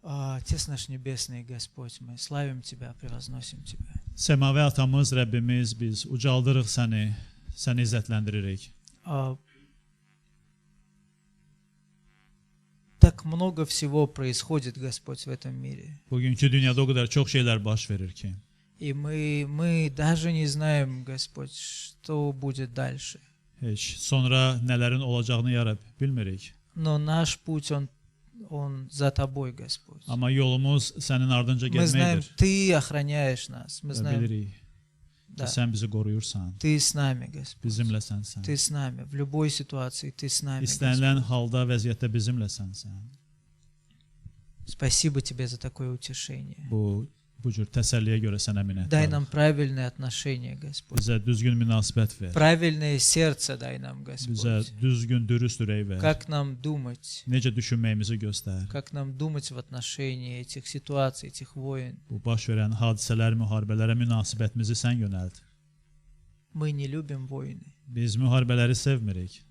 Отец наш Небесный, Господь, мы славим Тебя, превозносим Тебя. Semavi atamız, Rəbbimiz, biz ucaldırıq səni, səni izzətləndiririk. Так много всего происходит, Господь, в этом mире. Bugünkü dünyada o qədər çox şeylər baş verir ki. И мы даже не знаем, Господь, что будет дальше. Heç sonra nələrin olacağını yarab bilmirik. Но nаш путь, он за Тобой, Господь. Amma yolumuz sənin ardınca Мы знаем, getməkdir. Ты охраняешь нас. Мы Və знаем, bilirik ki, да, sən bizi qoruyursan, Ты с нами, Господь. bizimləsənsən. Ты с nami. В любой ситуации Ты с nami, Господь. İstənilən halda, vəziyyətdə bizimləsənsən. Спасибо Тебе за такое утешение. Bu cür təsəlliyə görə sənə Дай нам minnətdarıq. правильные отношения, Господь. Bizə düzgün münasibət ver. Правильное сердце дай нам, Bizə Господь. düzgün, dürüst ürək ver. Как нам думать? Necə düşünməyimizi göstər. Как нам думать в отношении этих ситуаций, этих войн? Bu baş verən hadisələr, müharibələrə münasibətimizi sən yönəlt. Мы не любим войны. Biz müharibələri sevmirik.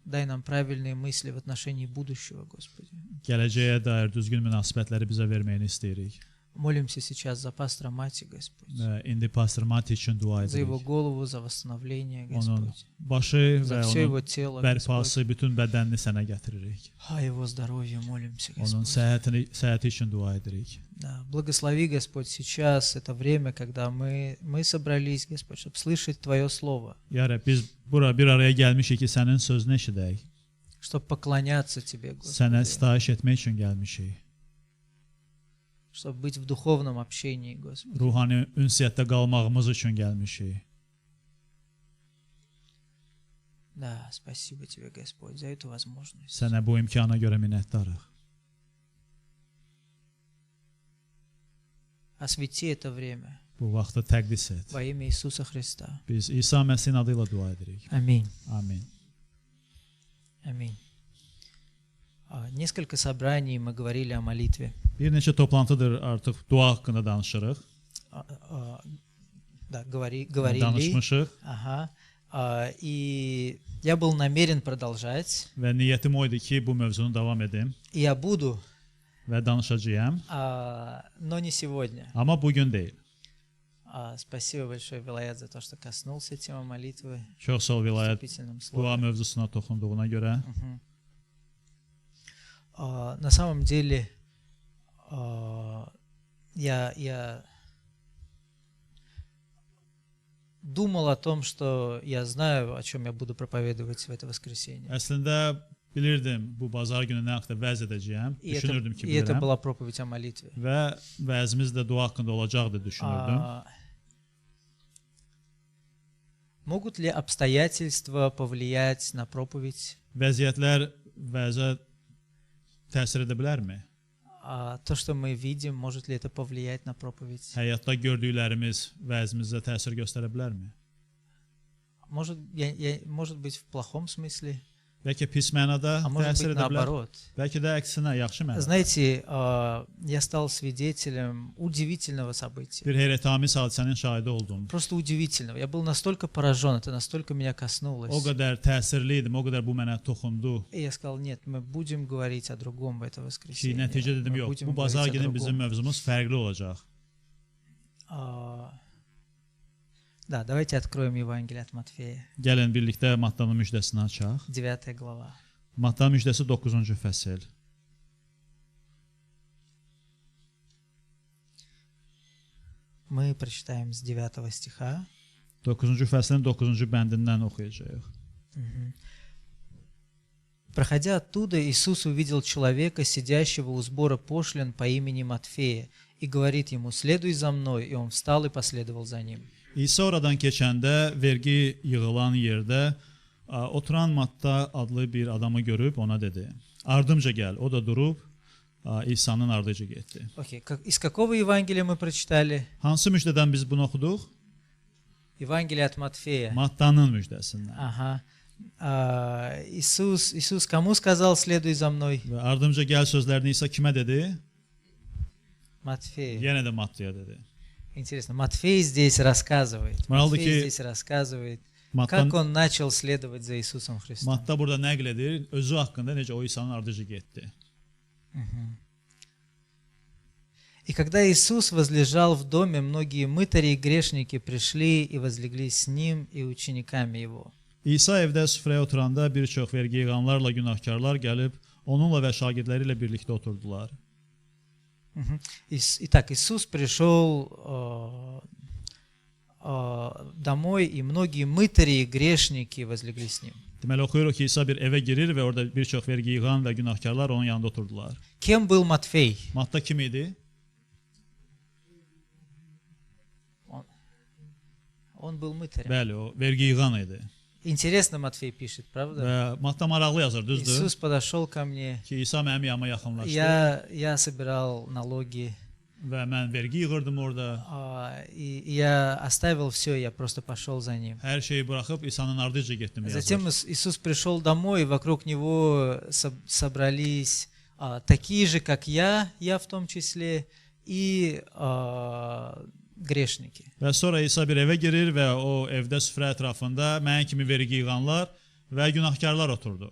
Дай нам правильные мысли в отношении будущего, Господи. Gələcəyə dair düzgün münasibətləri bizə verməyini istəyirik. Молимся сейчас за пастора Мати, Господь. Və indi pastor Mati üçün dua За его edirik. голову, за восстановление, Onun Господь. başı За və все его onun тело, Господь. bərpası, bütün bədənini sənə gətiririk. О его здоровье молимся, Onun Господь. səhhəti üçün dua edirik. Да, благослови, Господь, сейчас это время, когда мы собрались, Господь, чтобы слышать Твое Слово, Ya Rəbb, biz bura bir araya gəlmişik ki, sənin sözünü eşidək. чтобы поклоняться Тебе, Sənə Господи, sitayiş etmək üçün gəlmişik. чтобы быть в духовном общении, Господи. Ruhani ünsiyyətdə qalmağımız üçün gəlmişik. Да, спасибо Тебе, Господь, за эту возможность. Sənə bu imkana görə minnətdarıq. Освети это время Bu vaxtı təqdis et. во имя Иисуса Христа. Biz İsa Məsihin adıyla dua edirik. Аминь. Amin. Аминь. Несколько собраний мы говорили о молитве. Bir neçə toplantıdır artıq dua haqqında danışırıq. Да, говорили. Danışmışıq Ага. И я был намерен продолжать. və niyyətim o idi ki, bu mövzunu davam edim И я буду, və danışacağam. но не сегодня. Amma bugün deyil. Спасибо большое, Вилаят, за то, что коснулся темы молитвы Çox sağ ol в vilayət вступительном dua слове. mövzusuna toxunduğuna görə. Мгм. На самом деле, я думал о том, что я знаю, о чем я буду проповедовать в это воскресенье. Əslində bilirdim bu bazar günü nə haqqında vəz edəcəyəm. Düşünürdüm ki, И это bilirəm. была проповедь о молитве. Və vəzimiz də dua haqqında olacaqdı düşünürdüm. Могут ли обстоятельства повлиять на проповедь? Vəziyyətlər vəzə təsir edə bilərmi? То, что мы видим, может ли это повлиять на проповедь? Həyatda gördüklərimiz vəzimizə təsir göstərə bilərmi? Может быть, в плохом смысле, Bəlkə pis mənada а может təsir быть, edə bilər. наоборот. Bəlkə də əksinə yaxşı mənada. Знаете, я стал свидетелем удивительного события. Bir heyrətamiz hadisənin şahidi oldum. Просто удивительного. Я был настолько поражен, это настолько меня коснулось. O qədər təsirli idim, o qədər bu mənə toxundu И я сказал, нет, мы будем говорить о другом в это ki, воскресенье. nəticə dedim, Мы yox, будем bu bazar говорить о günü bizim другом. mövzumuz fərqli olacaq. Да, давайте откроем Евангелие от Матфея, Gəlin birlikdə Mattanın müjdəsini açaq. 9 глава. Mattanın müjdəsi 9-cu fəsil. Мы прочитаем с 9 стиха. 9-cu fəslin 9-cu bəndindən oxuyacağıq. Проходя оттуда, Иисус увидел человека, сидящего у сбора пошлин по имени Матфея, и говорит ему: «Следуй за мной». И он встал и последовал за ним. İsa oradan keçəndə vergi yığılan yerdə oturan Matta adlı bir adamı görüb ona dedi: "Ardımca gəl." O da durub İsa'nın ardıcı getdi. Окей, из какого Евангелия мы прочитали? Hansı müjdədən biz bunu oxuduq? Евангелие от Матфея. Mattanın müjdəsindən. Ага. Иисус кому сказал: «Следуй за мной»? Və ardımca gəl sözlərini İsa kimə dedi? Матфея. Yenə də Mattaya dedi. Интересно, Матфей здесь рассказывает. Маралдыки- Матфей здесь рассказывает Matta, как он начал следовать за Иисусом Христом. Matta burada nəql edir, özü haqqında necə o İsa'nın ardıcı getdi. И когда Иисус возлежал в доме, многие мытари и грешники пришли и возлегли с Ним и учениками Его. İsa evdə süfrəyə oturanda bir çox vergi yığanlarla günahkarlar gəlib, onunla və şagirdləri ilə birlikdə oturdular. Итак, Иисус пришел домой, и многие мытари и грешники возлегли с Ним. Deməli oxuyuruq ki, İsa bir evə girir və orada bir çox vergi yığan və günahkarlar onun yanında oturdular. Кем был Матфей? Matta kim idi? Он был мытарем. Bəli, o vergi yığan idi. Интересно Матфей пишет, правда? Və Matta maraqlı yazır, düzdür? Иисус подошел ко мне, Ki İsa mənim yanıma yaxınlaşdı я собирал налоги, və mən vergi yığırdım orada. и я оставил все, я просто пошел за Ним. Hər şeyi buraxıb İsa'nın ardıcı getdim Затем yazır. Иисус пришел домой, и вокруг Него собрались такие же, как я в том числе, и грешники. Və sonra İsa bir evə girir və o evdə süfrə ətrafında mənim kimi vergi yığanlar və günahkarlar oturdu.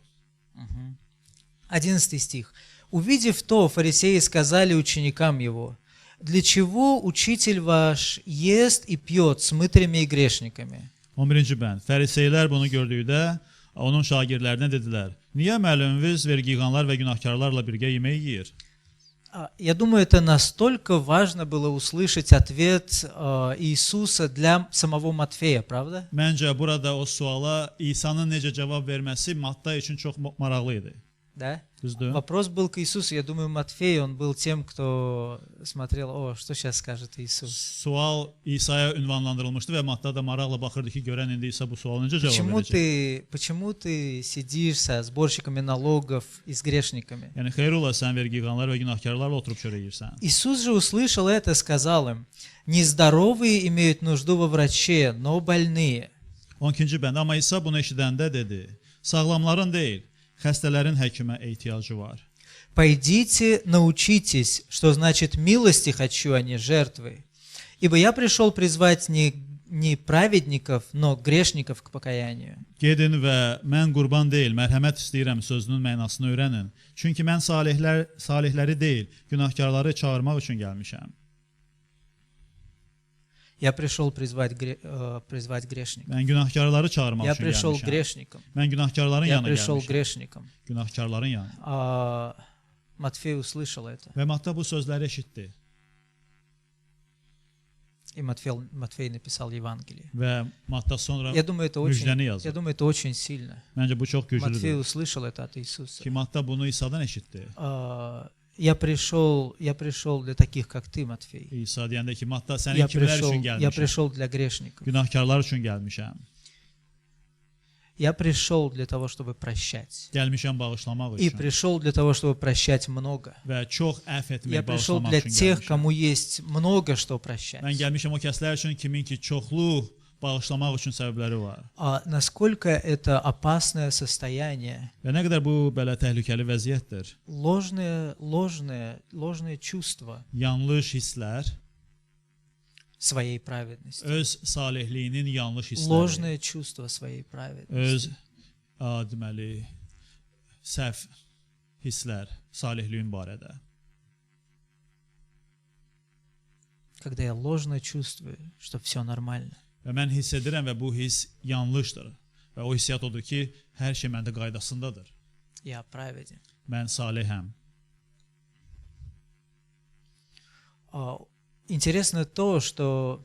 11 стих. «Увидев то, фарисеи сказали ученикам Его, для чего учитель ваш ест и пьет с мытарями и грешниками?» 11-ci bənd. Fəriseylər bunu gördükdə onun şagirdlərinə dedilər: "Niyə müəlliminiz vergi yığanlar və günahkarlarla birgə yemək yeyir?" Я думаю, это настолько важно было услышать ответ Иисуса для самого Матфея, правда? Məncə burada o suala İsa'nın necə cavab verməsi Matta üçün çox maraqlı idi. Да? Düzdür? Вопрос был к Иисусу. Я думаю, Матфей, он был тем, кто смотрел, что сейчас скажет Иисус. Sual İsa'ya ünvanlandırılmışdı və Matta da maraqla baxırdı ki, görən indi İsa bu suala necə cavab verəcək. Почему ты сидишь со сборщиками налогов и с грешниками? Yəni xeyr ola sən vergi yığanlar və günahkarlarla oturub çörək yeyirsən. Иисус же услышал это, сказал им: нездоровые имеют нужду во враче, но больные. 12-ci bənd. Amma İsa bunu eşidəndə dedi: Sağlamların deyil, xəstələrin həkimə ehtiyacı var. Пойдите, научитесь, что значит милости хочу, а не жертвы. Ибо я пришел призвать не праведников, но грешников к покаянию. Gedin və mən qurban deyil, mərhəmət istəyirəm sözünün mənasını öyrənin. Çünki mən salihləri deyil, günahkarları çağırmaq üçün gəlmişəm. Я пришел призвать грешников. Mən günahkarları çağırmaq Я üçün пришел к gəlmişəm. грешникам. Mən günahkarların Я yanına пришел к gəlmişəm. грешникам. Günahkarların yanına. Матфей услышал это. Və Matta bu sözləri eşitdi И Матфей написал Евангелие. və Matta sonra Я думаю, это müjdəni yazır. очень сильно. Məncə bu çox Матфей güclüdür. услышал это от Иисуса. Ki Matta bunu İsa'dan eşitdi. Я пришел для таких, как ты, Матфей. İsa deyəndə ki, Matta sənin kimlər üçün Я gəlmişəm? пришел для грешников. Günahkarlar üçün gəlmişəm. Я пришел для того, чтобы прощать. Gəlmişəm bağışlamaq И üçün пришел для того, чтобы прощать много. və çox əfv etmək, Я пришел bağışlamaq для üçün тех, gəlmişəm. кому есть много что прощать. Mən gəlmişəm o kəslər üçün kimin ki çoxlu bağışlamaq üçün səbəbləri var. Насколько это опасное состояние, Və nə qədər bu belə təhlükəli vəziyyətdir. ложные чувства Yanlış hisslər, своей праведности. öz salihliyinin yanlış hissləri, Ложное чувство своей праведности. öz deməli səhv hisslər salihliyin barədə. Когда я ложно чувствую, что все нормально. Və mən hiss edirəm və bu hiss yanlışdır. Və o hissiyat odur ki, hər şey məndə qaydasındadır. Я праведен. Mən salihəm. Интересно то, что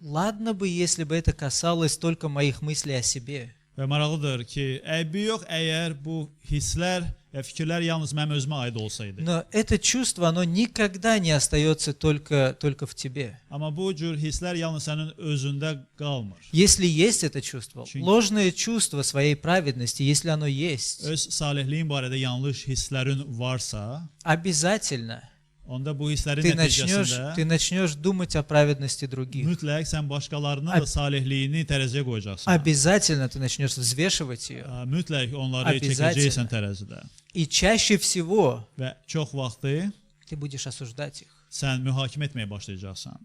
ладно бы, если бы это касалось только моих мыслей о себе. Və maraqlıdır ki, əgər bu hisslər və fikirlər yalnız mənim özümə aid olsaydı. Но это чувство, оно никогда не остается только в тебе. Amma bu cür hisslər yalnız sənin özündə qalmır. Если есть это чувство, Çünki- ложное чувство своей праведности, если оно есть, Öz salihliyin barədə yanlış hisslərin varsa, обязательно onda bu hisslərin ты nəticəsində начнешь думать о праведности других. mütləq sən başqalarının da salihliyini tərəziyə qoyacaqsan. Обязательно ты начнешь взвешивать ее. Mütləq onları Обязательно. çəkəcəksən tərəzidə. И чаще всего Və çox vaxtı ты будешь осуждать их. sən mühakimə etməyə başlayacaqsan.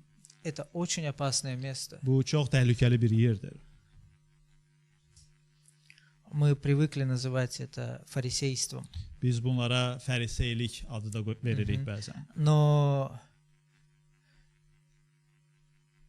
Это очень опасное место. Bu çox təhlükəli bir yerdir. Мы привыкли называть это фарисейством. Biz bunlara fəriseylik adı da veririk bəzən. Но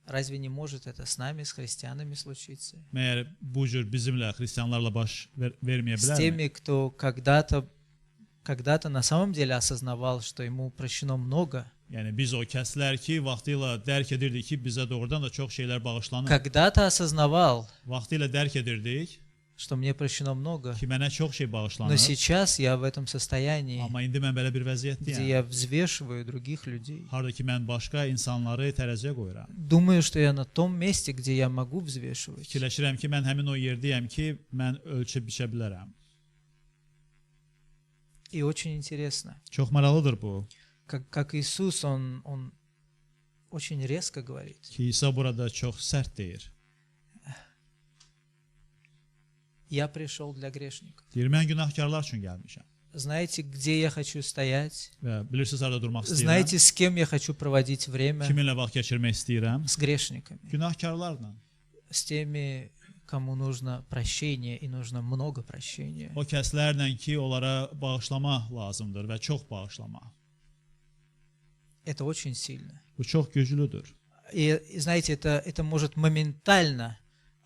разве не может это с нами, с христианами случиться? Məyər bu cür bizimlə, xristianlarla baş verməyə С bilərmi? теми, кто когда-то на самом деле осознавал, что ему прощено много, Yəni biz o kəslər ki, vaxtilə dərk edirdik ki, bizə doğrudan da çox şeylər bağışlanır. когда-то осознавал, Vaxtilə dərk edirdik что мне прощено много, ki, mənə çox şey но bağışlanır. сейчас я в этом состоянии, Amma indi mən belə bir где vəziyyətdəyəm. я взвешиваю других людей. Harda ki, mən başqa insanları tərəziyə qoyuram. Думаю, что я на том месте, где я могу взвешивать. Fikirləşirəm ki, mən həmin o yerdəyəm ki, mən ölçüb biçə bilərəm. И очень интересно, Çox maraqlıdır bu. как Иисус, он очень резко говорит. Ki, İsa burada çox sərt deyir. Я пришел для грешников. Deyir, mən günahkarlar üçün gəlmişəm. Знаете, где я хочу стоять? Və bilirsiniz, harada durmaq istəyirəm? Знаете, с кем я хочу проводить время? Kiminlə vaxt keçirmək istəyirəm? С грешниками. Günahkarlarla. С теми, кому нужно прощение и нужно много прощения. O kəslərlə ki, onlara bağışlama lazımdır və çox bağışlama. Это очень сильно. Bu çox güclüdür. И знаете, это может моментально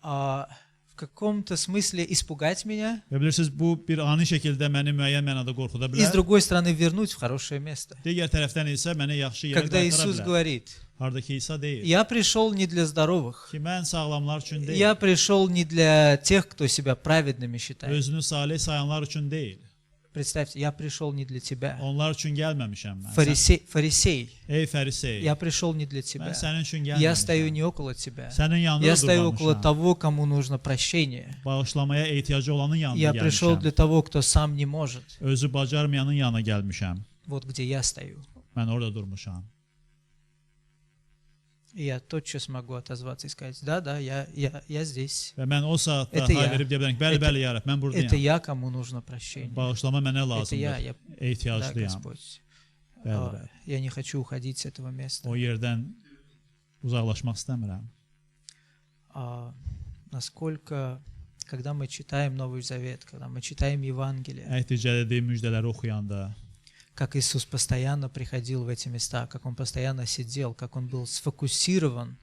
в каком-то смысле испугать меня Və bilirsiniz, bu bir ani şəkildə məni müəyyən mənada qorxuda и с bilər. другой стороны verнуть в хорошее место. Digər tərəfdən isə məni yaxşı yerə Когда qaytara Иисус bilər. говорит, Harda ki, İsa deyir я пришел не для здоровых, ki, mən sağlamlar üçün deyil, я пришел не для тех, кто себя праведными считает. özünü salih sayanlar üçün deyil. Представьте, я пришел не для тебя. Onlar üçün gəlməmişəm mən. Фарисей, Ey fərisey, я пришел не для тебя. mən sənin üçün Я стою gəlməmişəm. не около тебя. Sənin yanında Я стою около durmamışam. того, кому нужно прощение. Bağışlamaya ehtiyacı olanın yanında Я пришел gəlmişəm. для того, кто сам не может. Özü bacarmayanın yanına gəlmişəm. Вот где я стою. Mən orada durmuşam. И я тотчас могу отозваться и сказать, да, я здесь. Və mən o saatda Это hay я. verib deyə bilərəm ki, bəli, Это- bəli, ya Rəbb, mən Это buradayam. я, кому нужно прощение. Bağışlama mənə Это я, lazımdır. да, Ehtiyaclıyam. Господь. Bəli, bəli. Я не хочу уходить с этого места. O yerdən uzaqlaşmaq istəmirəm. Насколько, когда мы читаем Новый Завет, когда мы читаем Евангелие, Əhd cədidi müjdələri oxuyanda, как Иисус постоянно приходил в эти места, как Он постоянно сидел, как Он был сфокусирован,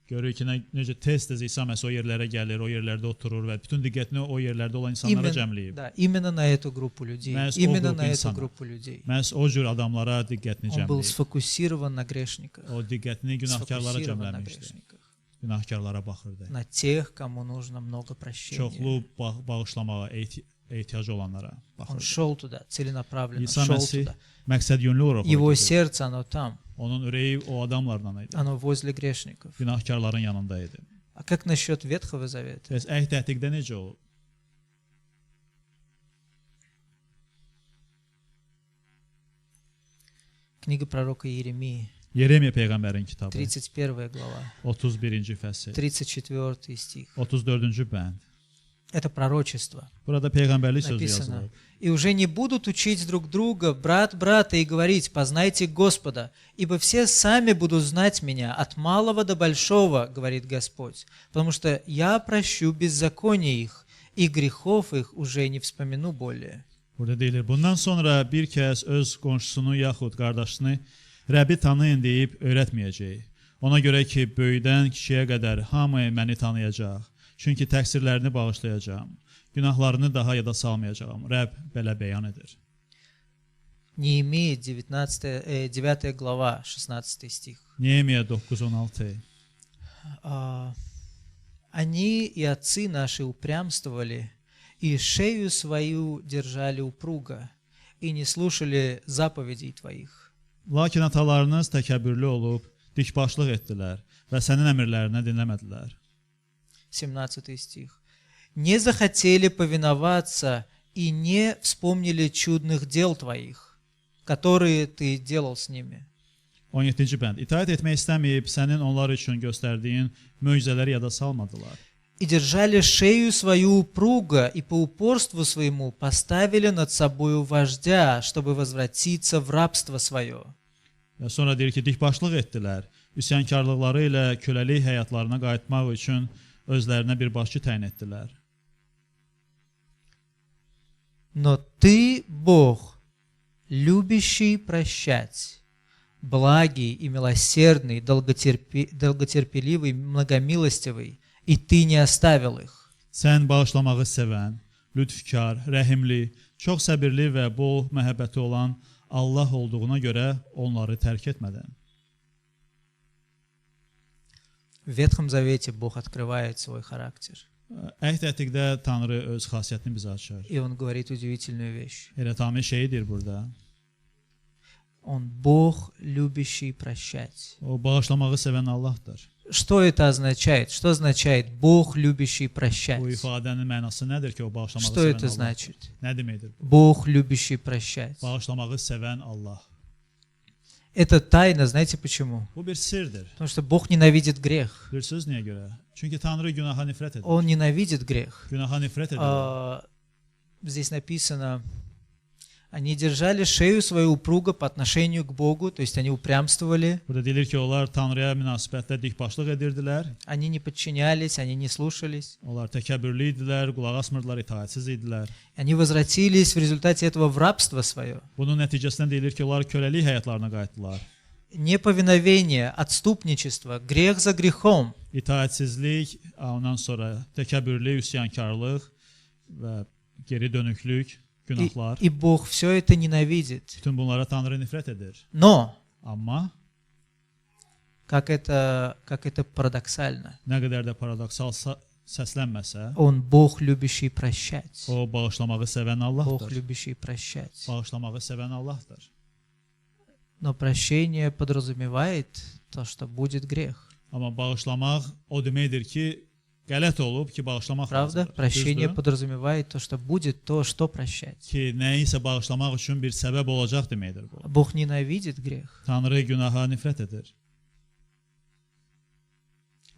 görürük ki, necə tez-tez İsa Məsih o yerlərə gəlir, o yerlərdə oturur və bütün diqqətini o yerlərdə olan insanlara cəmləyib. да, именно на эту группу людей, Məhz o именно qrup на эту insana. группу людей. Məhz o cür adamlara diqqətini Он был cəmləyib. сфокусирован на грешниках, O diqqətini günahkarlara сфокусирован на cəmləmişdi. грешниках, Günahkarlara baxırdı. на тех, кому нужно много прощения. Çoxlu bağışlamağa ehtiyacı olanlara Он baxırdı. шел туда, целенаправленно İsa шел Məsih туда. məqsəd yönlü olaraq Его orada gedirdi. сердце, оно там, Onun ürəyi o adamlarla idi. оно возле грешников. Günahkarların yanında idi. А как насчет Ветхого Завета? Bəs əhd əthiqdə necə olub? Книга пророка Иеремии, Yeremiya peyğəmbərin kitabı, 31 глава, 31-ci fəsil, 34 стих. 34-cü bənd. Это пророчество. Burada peyğəmbərlik sözü Написано. yazılıb. «И уже не будут учить друг друга, брат брата, и говорить, познайте Господа, ибо все сами будут знать меня, от малого до большого, говорит Господь, потому что я прощу беззаконие их, и грехов их уже не вспомину более». Burada deyilir, bundan sonra bir kəs öz qonşusunu yaxud qardaşını Rəbbi tanıyın deyib öyrətməyəcək. Ona görə ki, böyüdən kişiyə qədər hamı məni tanıyacaq. Çünki təqsirlərini bağışlayacağam. Günahlarını daha yada salmayacağam. Rəbb belə bəyan edir. Неемия, 9 глава, 16 стих. Nehemiya 9:16. «Они и отцы наши упрямствовали, и шею свою держали упруго, и не слушали заповедей Твоих». Lakin atalarınız təkəbbürlü olub, dikbaşlıq etdilər və sənin əmrlərinə dinləmədilər. 17 стих. «Не захотели повиноваться и не вспомнили чудных дел Твоих, которые Ты делал с ними». 17-ci bənd. İtaət etmək istəməyib, sənin onlar üçün göstərdiyin möcüzələri yada salmadılar. «И держали шею свою упруго, и по упорству своему поставили над собою вождя, чтобы возвратиться в рабство свое». Və sonra deyir ki, dikbaşlıq etdilər üsyankarlıqları ilə köləlik həyatlarına qayıtmaq üçün özlərinə bir başçı təyin etdilər. Но Ты, Бог, любящий прощать, благий и милосердный, долготерпеливый, многомилостивый, и Ты не оставил их. Sən bağışlamağı sevən, lütfkar, rəhimli, çox səbirli və bol məhəbbəti olan Allah olduğuna görə onları tərk etmədin. В Ветхом Завете Бог открывает свой характер. Əhd ətdiqdə Tanrı öz xasiyyətini bizə açır. И Он говорит удивительную вещь. Elə tamam şeydir burada. Он Бог, любящий прощать. O bağışlamağı sevən Allahdır. Что это означает? Что означает Бог, любящий прощать? Bu ifadənin mənası nədir ki, o bağışlamağı Что sevən это Allah? значит? Nə deməkdir bu? Бог, любящий прощать. Bağışlamağı sevən Allah. Это тайна, знаете почему? Bu bir sirdir. Потому что Бог nенавидит грех. Bilirsiniz niyə görə? Çünki Tanrı günaha nifrət edir. Он ненавидит грех. Günaha nifrət edir. Здесь написано, они держали шею своего упруга по отношению к Богу, то есть они упрямствовали, Burada deyilir ki, onlar Tanrıya münasibətdə dikbaşlıq edirdilər. они не подчинялись, они не слушались. Onlar təkəbbürlü idilər, qulaq asmırdılar, itaatsiz idilər. Они возвратились в результате этого в рабство свое. Bunun nəticəsində deyilir ki, onlar köləlik həyatlarına qayıtdılar. Неповиновение, отступничество, грех за грехом. İtaatsizlik, ondan sonra təkəbbürlü, üsyankarlıq və geri dönüklük, günahlar. И Бог все это ненавидит. Bütün bunlara Tanrı nifrət edir. Но, Amma как это парадоксально, nə qədər də paradoksal səslənməsə, Он Бог, любящий прощать. o bağışlamağı sevən Бог, Allahdır. любящий прощать. Bağışlamağı sevən Allahdır. Но прощение подразумевает то, что будет грех. Amma bağışlamaq o deməkdir ki, qələt olub ki, bağışlamaq Правда? lazımdır. Прощение Düzdür? подразумевает то, что будет то, что прощать. Ki, nəyisə bağışlamaq üçün bir səbəb olacaq deməkdir bu. Бог ненавидит грех, Tanrı günaha nifrət edir.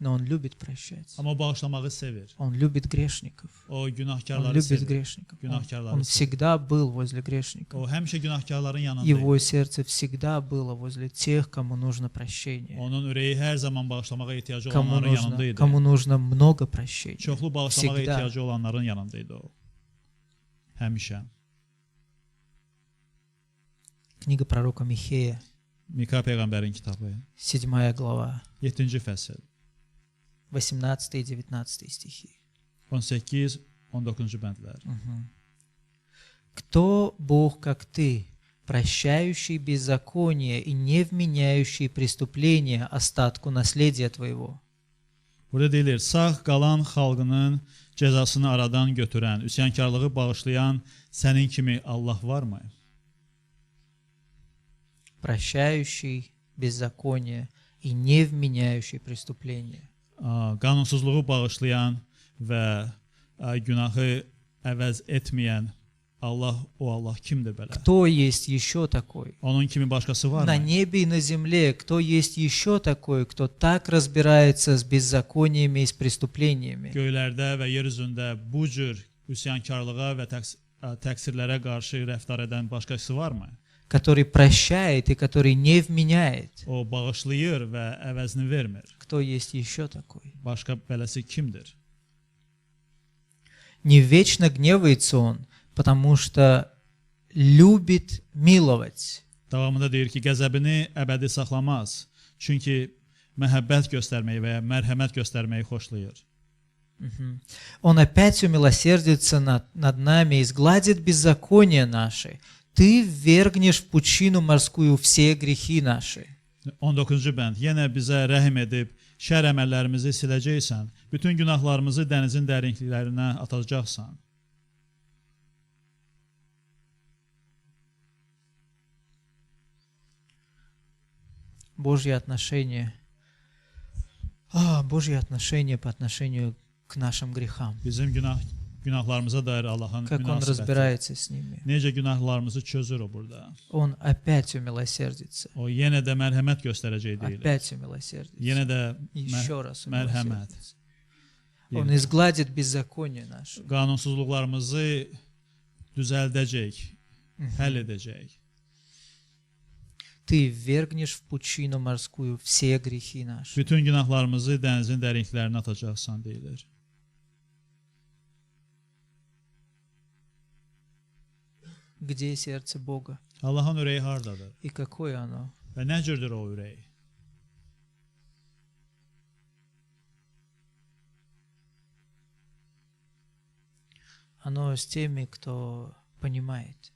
но Он любит прощать. Amma bağışlamağı sevir. Он любит грешников. O Он günahkarları любит sevir. грешников. Günahkarları Он sevir. всегда был возле грешников. O həmişə günahkarların yanında Его idi. сердце всегда было возле тех, кому нужно прощение. Onun ürəyi hər zaman bağışlamağa ehtiyacı olanların yanında idi. Кому нужно много прощения. Çoxlu bağışlamağa Всегда. ehtiyacı olanların yanında idi o. Həmişə. Книга пророка Михея, Mika peyğəmbərin kitabı 7 глава, 7-ci fəsil 18 и 19 стихи. 18-19 bəndlər. Кто Бог, как Ты, прощающий беззаконие и не вменяющий преступления остатку наследия Твоего? Burada deyilir, sağ qalan xalqının cəzasını aradan götürən, üsyankarlığı bağışlayan sənin kimi Allah varmı? Прощающий беззаконие и не вменяющий преступления. Qanunsuzluğu bağışlayan və günahı əvəz etməyən Allah, o Allah kimdir belə? Кто есть еще такой? Onun kimi başqası На varmı? небе и на земле, кто есть еще такой, кто так разбирается с беззакониями и с преступлениями? Göylərdə və yer üzündə bu cür üsyankarlığa və təqsirlərə qarşı rəftar edən başqası varmı? Который прощает и который не вменяет. O bağışlayır və əvəzini vermir. Кто есть еще такой? Başqa beləsi kimdir? Не вечно гневается он, потому что любит миловать. Davamında deyir ki, qəzəbini əbədi saxlamaz. Çünki məhəbbət göstərməyi və ya mərhəmət göstərməyi xoşlayır. Он опять умилосердится над нами и сгладит беззакония наши. Ты ввергнешь в пучину морскую все грехи наши. 19-cu bənd. Yenə bizə rəhm edib şər əməllərimizi siləcəksən. Bütün günahlarımızı dənizin dərinliklərinə atacaqsan. Божье отношение по отношению к нашим грехам. Bizim günahlarımıza dair Allahın Как Он münasibəti. разбирается с ними. Necə günahlarımızı çözür o burada. Он опять умилосердится. O yenə də mərhəmət göstərəcək deyilir. Опять умилосердится. Yenə də Еще раз mərhəmət. умилосердится. Он изгладит беззаконие наше. Qanunsuzluqlarımızı düzəldəcək, həll edəcək. Ты ввергнешь в пучину морскую все gрехи наши. Bütün günahlarımızı dənizin dərinliklərinə atacaqsan deyilir. Где сердце Бога? Allahın ürəyi hardadır? И какое оно? Və nə cürdür o ürək? Оно с теми, кто понимает.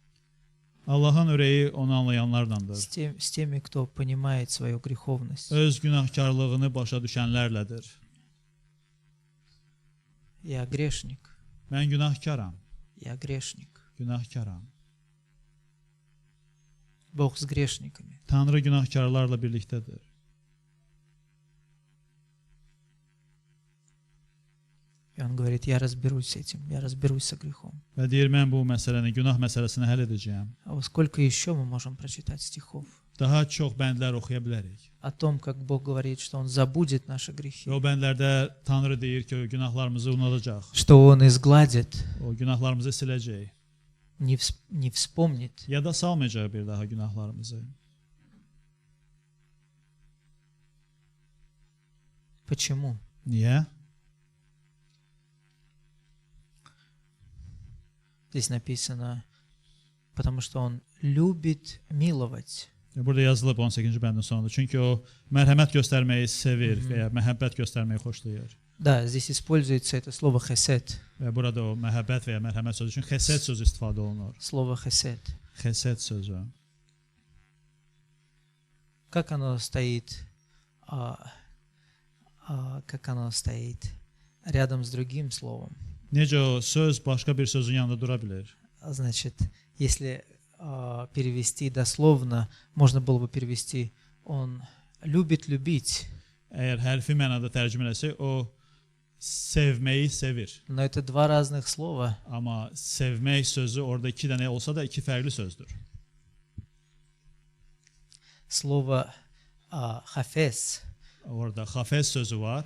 Allahın ürəyi onu anlayanlardandır. С теми, кто понимает свою греховность. Öz günahkarlığını başa düşənlərlədir. Я грешник. Mən günahkaram, Я грешник. günahkaram. Бог с грешниками. Tanrı günahkarlarla birlikdədir. И Он говорит, я разберусь с этим, я разберусь со грехом. Və deyir, mən bu məsələni, günah məsələsini həll edəcəyəm. А вот сколько еще мы можем прочитать стихов Daha çox bəndlər oxuya bilərik. о том, как Бог говорит, что Он забудет наши грехи, Və o bəndlərdə Tanrı deyir ki, o günahlarımızı unudacaq. что Он изгладит, O günahlarımızı siləcək. не вспомнит. Ya da salmayacaq bir daha günahlarımızı. Почему? Niyə? Здесь написано, потому что Он любит миловать. Burada yazılıb 18-ci bəndin sonunda. Çünki o mərhəmət göstərməyi sevir və ya məhəbbət göstərməyi xoşlayır. Да, здесь используется это слово хесед. Və burada o məhəbbət və ya mərhəmət sözü üçün xəsət sözü istifadə olunur. Слово хесед. Xəsət sözü. Как оно стоит, как оно стоит рядом с другим словом? Necə o söz başqa bir sözün yanında dura bilər? Значит, если перевести дословно, можно было бы перевести «Он любит любить». Əgər hərfi mənada tərcümə etsək, o sevməyi sevir. Но это два разных слова. Amma sevmək sözü orada iki dənə olsa da iki fərqli sözdür. Слово «хафес» Orada xafəz sözü var.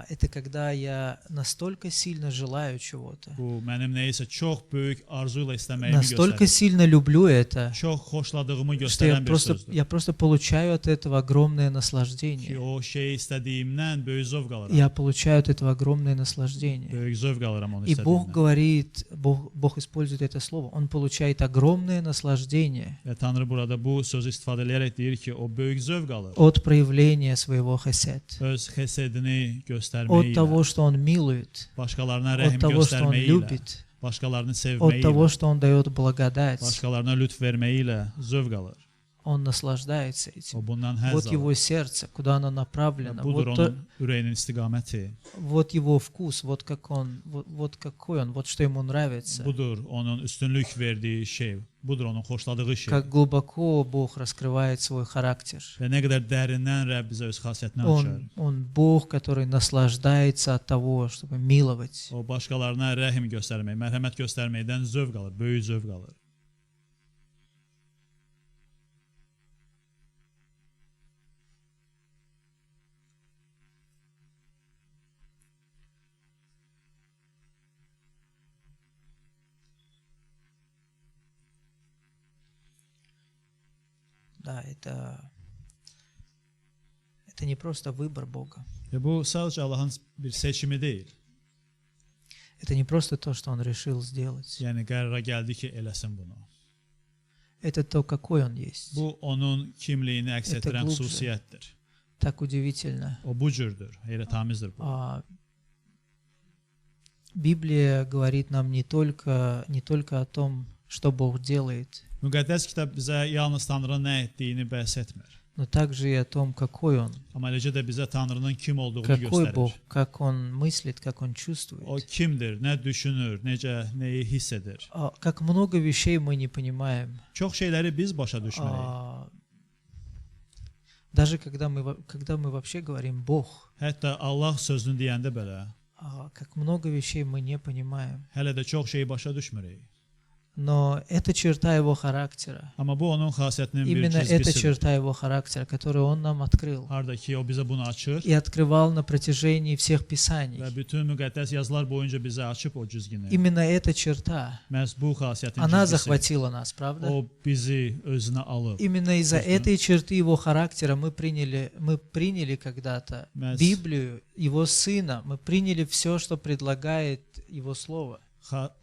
это когда я настолько сильно желаю чего-то, Bu mənim nəyisə çox böyük arzu ilə istəməyimi настолько göstərir. сильно люблю это, Çox xoşladığımı что я göstərən bir sözdür. просто получаю от этого огромное Ki наслаждение. o şeyi istədiyimdən böyük zövq alıram. Я получаю от этого огромное наслаждение. Böyük zövq alıram onu И Бог istədiyimdən. говорит, Бог использует это слово, Он получает огромное наслаждение Və Tanrı burada bu sözü istifadə edərək deyir ki, o böyük zövq alır. от проявления своего хесед, Öz xəsədini göstərməyi от ilə, того, что Он милует, başqalarına от rəhm того, что Он göstərməyi ilə, любит, başqalarını от sevməyi того, ilə, что Он dает благодать. başqalarına lütf verməyi ilə zövq alır. Он наслаждается этим. O bundan həzz Вот alır. его сердце, куда оно направлено, Budur вот, onun ürəyinin istiqaməti. вот его вкус, вот как он, вот какой он, вот что ему нравится. Budur onun üstünlük verdiyi şey. Budur onun xoşladığı şey. Как глубоко Бог раскрывает свой характер. Və nə qədər dərindən Rəbb bizə öz xasiyyətini açar. Он Бог, который наслаждается от того, чтобы миловать. O başqalarına rəhm göstərmək, mərhəmət göstərməkdən zövq alır, böyük zövq alır. Да, это не просто выбор Бога. Və bu sadəcə Allahın bir seçimi deyil. Это не просто то, что Он решил сделать. Yəni qərara gəldi ki, eləsin bunu. Это то, какой Он есть. Bu onun kimliyini əks Это etdirən глубже. xüsusiyyətdir. Так удивительно. O bu cürdür, heyrətamizdir bu. Библия говорит нам не только о том, что Бог делает, Müqəddəs kitab bizə yalnız Tanrının nə etdiyini bəhs etmir. но также и о том, какой Он. Amma eləcə də bizə Tanrının kim olduğunu Какой göstərir. Бог, как Он мыслит, как Он O чувствует. kimdir, nə düşünür, nəyi hiss edir. Как много вещей мы не понимаем. Çox şeyləri biz başa düşməliyik. Даже когда мы вообще говорим Бог, Hətta Allah sözünü deyəndə belə, как много вещей мы не понимаем. hələ də çox şeyi başa düşmürük. Но это черта его характера. Amma bu onun xasiyyətinin bir Именно эта cizgisidir. черта его характера, которую он нам открыл Harda ki o bizə bunu açır и открывал на протяжении всех və писаний. bütün müqəddəs yazılar boyunca bizə açıb o cizgini. Именно эта черта, Məhz bu xasiyyətin она cizgisi. захватила нас, правда? O bizi özünə alıb. Именно из-за Точно. этой черты его характера мы приняли когда-то Мэс. Библию, его сына, мы приняли все, что предлагает его слово.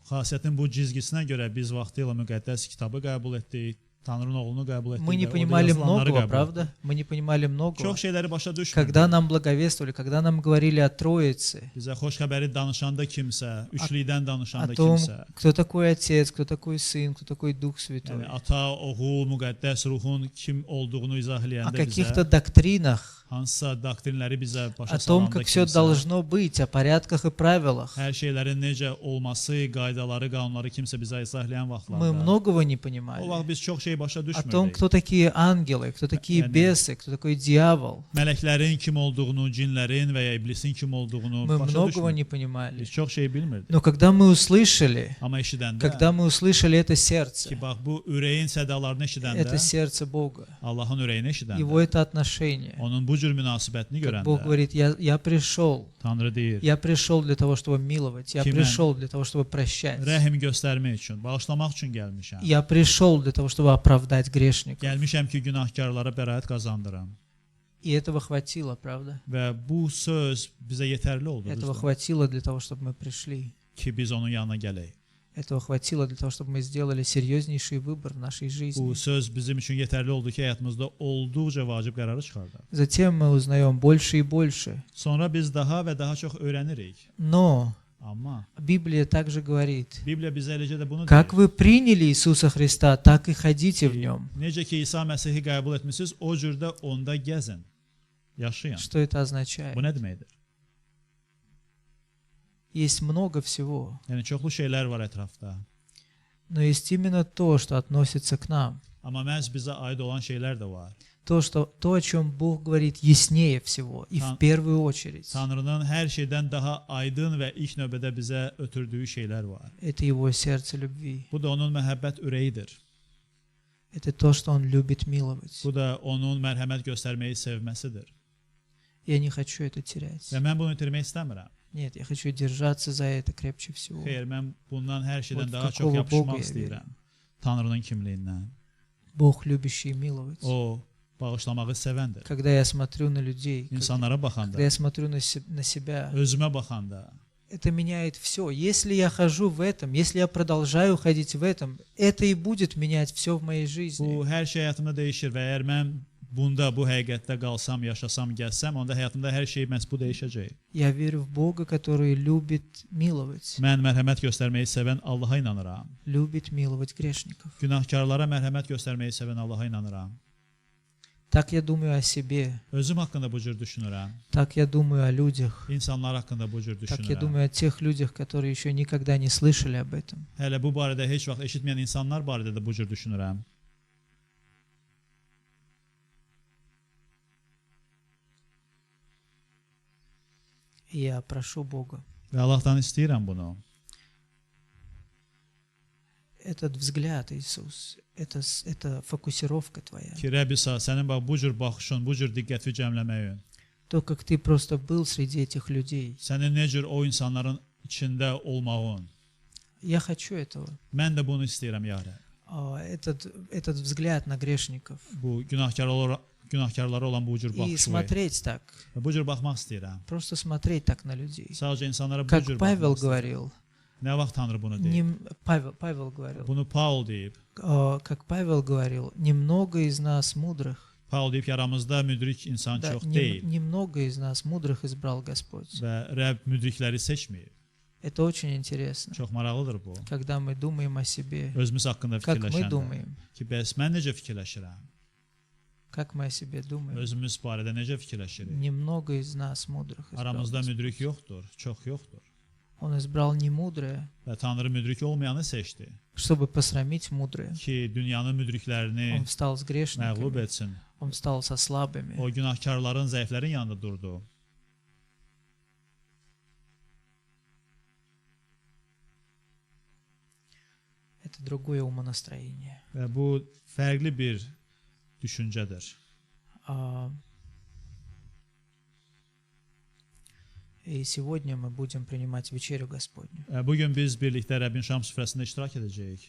Xasiyyətin bu cizgisinə görə biz vaxtilə müqəddəs kitabı qəbul etdik, Tanrının oğlunu qəbul etdik Мы не və orada понимали yazılanları многого, qəbul etdik. правда? Мы не понимали многого. Çox şeyləri başa düşmürdük. Когда нам благовествовали, когда нам говорили о Троице, Bizə xoş xəbəri danışanda kimsə, üçlükdən о danışanda том, kimsə, кто такой Отец, кто такой Сын, кто такой Дух Святой, yəni ata, oğul, müqəddəs ruhun kim olduğunu izah о eləyəndə каких-то bizə, доктринах, hansısa doktrinləri bizə başa о том, salanda как все kimsə, должно быть, о порядках и правилах. hər şeylərin necə olması, qaydaları, qanunları kimsə bizə izah eləyən Мы vaxtlarda, многого не o понимали. vaxt biz çox şey başa О том, düşmürdük. кто такие ангелы, кто такие Yani- бесы, кто такой дьявол. Mələklərin kim olduğunu, cinlərin və ya iblisin kim olduğunu Мы başa многого не düşmürdük. понимали. Biz çox şey bilmirdik. Но когда мы услышали, Amma eşidəndə когда мы услышали это сердце, ki bax bu ürəyin sədalarını это eşidəndə, сердце Бога, Allahın ürəyini eşidəndə, его это отношение, onun bu cür münasibətini как Бог görəndə, говорит, я пришел, Tanrı deyir, я пришел для того, чтобы миловать, я Кимэн? пришел для того, чтобы прощать, rəhim göstərmək üçün, bağışlamaq üçün gəlmişəm. я пришел для того, чтобы оправдать грешников. Gəlmişəm ki, günahkarlara bəraət qazandıram. И этого хватило, правда? Və bu söz bizə yetərli oldu, Этого düzdür? хватило для того, чтобы мы пришли. Ki biz onun yanına gələk. Этого хватило для того, чтобы мы сделали серьезнейший выбор в нашей Bu жизни. söz bizim üçün yetərli oldu ki, həyatımızda olduqca vacib qərarı çıxardaq. Затем мы узнаем больше и больше. Sonra biz daha və daha çox öyrənirik. Но Amma Библия также говорит, Bibliya bizə eləcə də bunu как deyir. вы приняли Иисуса Христа, так и ходите в Нем. Necə ki İsa Məsihi qəbul etmisiniz, o cürdə onda gəzin, yaşayın. Что это означает? Bu nə deməkdir? Есть много всего, Yəni çoxlu şeylər var ətrafda. но есть именно то, что относится к нам. Amma məhz bizə aid olan şeylər də var. То, о чем Бог говорит яснее всего и в первую очередь. Tanrının hər şeydən daha aydın və ilk növbədə bizə ötürdüyü şeylər var. Это Его сердце любви. Bu da onun məhəbbət ürəyidir. Это то, что Он любит миловать. Bu da onun mərhəmət göstərməyi sevməsidir. Я не хочу это терять. Və mən bunu itirmək istəmirəm. Нет, я хочу держаться за это крепче всего. Xeyr, mən bundan hər şeydən Вот daha какого çox yapışmaq Boga istəyirəm. Tanrının kimliyindən. Бог, любящий миловать. O bağışlamağı sevəndir. Когда я смотрю на людей, İnsanlara когда baxanda, я смотрю на себя, özümə baxanda, это меняет все. Если я хожу в этом, если я продолжаю ходить в этом, это и будет менять все в моей жизни. bu hər şey həyatımda dəyişir və əgər mən bunda, bu həqiqətdə qalsam, yaşasam, gəlsəm, onda həyatımda hər şey məhz bu dəyişəcək. Я верю в Бога, который любит миловать. Mən mərhəmət göstərməyi sevən Allaha inanıram. Любит миловать грешников. Günahkarlara mərhəmət göstərməyi sevən Allaha inanıram. Так я думаю о себе. Özüm haqqında bu cür düşünürəm. Так я думаю о людях. İnsanlar haqqında bu cür Так я düşünürəm. думаю о тех людях, которые еще никогда не слышали об этом. Hələ bu barədə heç vaxt eşitməyən insanlar barədə də bu cür düşünürəm. И я прошу Бога, Və Allahdan istəyirəm bunu. этот взгляд, Иисус, это фокусировка Твоя. Ki Rəbb İsa, sənin bax bu cür baxışın, bu cür diqqəti cəmləməyin. То, как Ты просто был среди этих людей. Sənin nə cür o insanların içində olmağın. Я хочу этого. Mən də bunu istəyirəm, ya Rəbb. Этот взгляд на грешников. Bu günahkarlara olan bu cür И baxışı. смотреть так. Və bu cür baxmaq istəyirəm. Просто смотреть так на людей. Sadəcə insanlara bu Как cür Павел baxmaq istəyirəm. говорил. Nə vaxt Tanrı bunu deyib? Павел говорил. Bunu Paul deyib. Как Павел говорил, немного из нас мудрых. Paul deyib ki, aramızda müdrik insan Да, çox deyil немного из нас mудрых избрал Господь. və Rəbb müdrikləri seçməyib. Это очень интересно. Çox maraqlıdır bu. Когда мы думаем о себе, Özümüz haqqında как мы fikirləşəndə. думаем, Ki, bəs mən necə fikirləşirəm? как мы о себе думаем. Özümüz barədə necə fikirləşirik? Немного из нас mудрых избрал Aramızda Господь. müdrik yoxdur, çox yoxdur. Он избрал немудрое, Və Tanrı müdrik olmayanı seçdi чтобы посрамить мудрое. ki, dünyanın müdriklərini Он встал с məğlub грешниками, etsin. он встал со слабыми. O günahkarların, zəiflərin yanında durdu. Это другое умонастроение. Və bu fərqli bir düşüncədir. И сегодня мы будем принимать вечерю Господню. Bu gün biz birlikdə Rəbbin şam süfrəsində iştirak edəcəyik.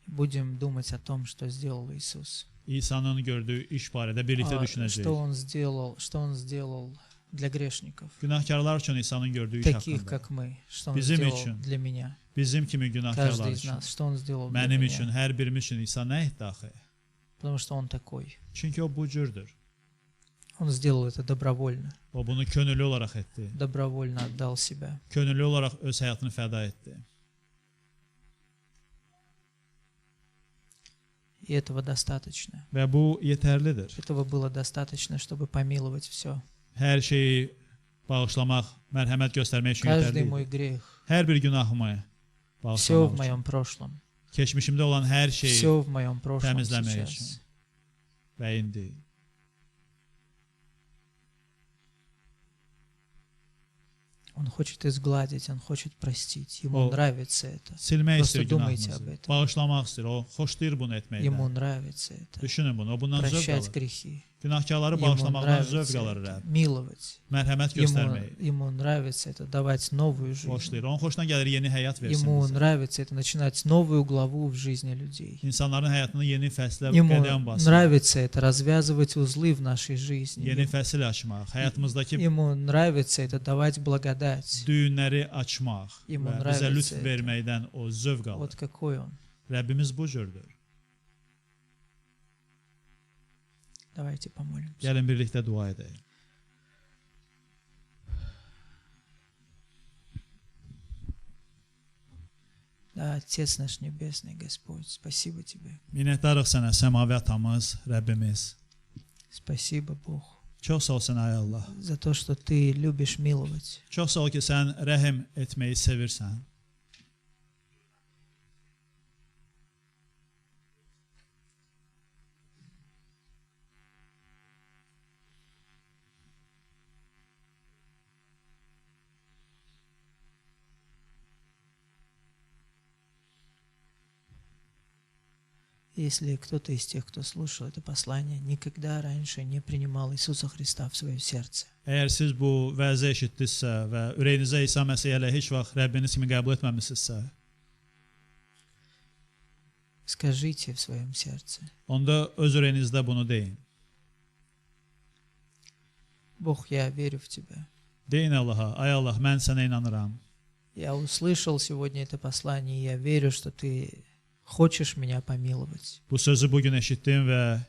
Будем думать о том, что сделал Иисус. İsa'nın gördüyü iş barədə birlikdə düşünəcəyik. Что Он сделал для грешников, Günahkarlar üçün İsa'nın gördüyü iş таких, haqqında. как мы, что Он Bizim сделал üçün. для меня, Bizim kimi günahkarlar каждый из üçün. нас, что Он сделал для Mənim üçün, меня, hər birimiz üçün İsa nə etdi axı? потому что Он такой. Çünki o bu cürdür. Он сделал это добровольно, O bunu könüllü olaraq etdi. добровольно отдал себя. Könüllü olaraq öz həyatını fəda etdi. И этого достаточно. Və bu yetərlidir. Этого было достаточно, чтобы помиловать все. Hər şeyi bağışlamaq, mərhəmət göstərmək üçün Каждый yetərlidir. мой грех, Hər bir günahımı все в bağışlamaq üçün. моем прошлом, Keçmişimdə olan hər şeyi все в моем прошлом təmizləmək üçün. сейчас. Və indi. Он хочет изгладить, Он хочет простить. Ему O нравится это. silmək Prosto istəyir думайте günahımızı. об этом. Bağışlamaq istəyir. O xoşlayır bunu Ему etməkdən. нравится это. Düşünün bunu. O bundan zövq Прощать alır. грехи. Günahkarları Ему bağışlamaqdan zövq нравится alır это. Rəbb. Миловать. Mərhəmət göstərmək. Ему нравится это давать новую жизнь. Xoşlayır. Onun xoşuna gəlir yeni həyat versin Ему bizə. нравится это начинать новую главу в жизни людей. İnsanların həyatını yeni fəslə Ему qədəm basır. нравится это развязывать узлы в нашей жизни. Yeni fəsil açmaq, həyatımızdakı Ему нравится это давать благодать. düyünləri açmaq Ему və bizə нравится lütf это. verməkdən o zövq alır. Вот какой Он. Rəbbimiz bu cürdür. Давайте помолимся. Gəlin birlikdə dua edək. Да, Отец наш Небесный, Господь, спасибо Тебе. Minnətdarıq sənə, səmavi atamız, Rəbbimiz. Спасибо, Бог, Çox sağ ol sən, ay Allah. за то, что Ты любишь миловать. Çox sağ ol ki, sən rəhim etməyi sevirsən. Если кто-то из тех, кто слушал это послание, никогда раньше не принимал Иисуса Христа в свое сердце, Əgər siz bu vəzi eşitdinizsə və ürəyinizə İsa Məsih ilə heç vaxt Rəbbiniz kimi qəbul etməmisinizsə, скажите в своем сердце: onda öz ürəyinizdə bunu deyin. Бог, я верю в Тебя. Deyin Allaha, ay Allah, mən sənə inanıram. Я услышал сегодня это послание, и я верю, что Ты хочешь меня помиловать. Bu sözü bugün eşitdim və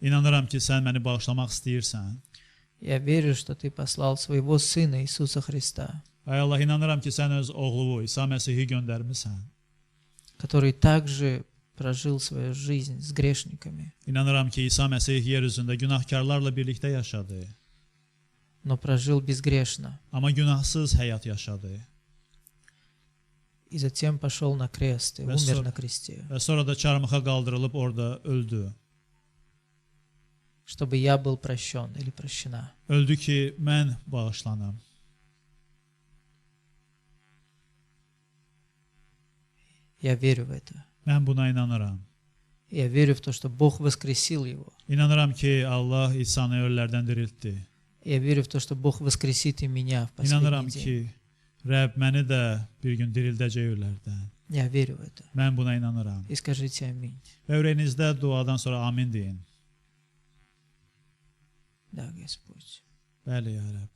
inanıram ki, sən məni bağışlamaq istəyirsən. Я верю, что Ты послал своего Сына Иисуса Христа, Ay Allah, inanıram ki, sən öz oğlunu İsa Məsihi göndərmisən. который также прожил свою жизнь с грешниками, İnanıram ki, İsa Məsih yer üzündə günahkarlarla birlikdə yaşadı, но прожил безгрешно. amma günahsız həyat yaşadı. И затем пошел на крест и умер на кресте, Və sonra da çarmıxa qaldırılıb orada öldü. чтобы я был прощен или прощена. Öldü ki, mən bağışlanam. Я верю в это. Mən buna inanıram. Я верю в то, что Бог воскресил его. İnanıram ki, Allah İsa'nı ölülərdən diriltdi. Я верю в то, что Бог воскресит и меня в İnanıram последний день. ki, Rəbb məni də bir gün dirildəcək ölülərdən. Я верю в это. Mən buna inanıram. И скажите аминь. Və ürəyinizdə duadan sonra amin deyin. Да, Господь. Bəli, ya Rəbb.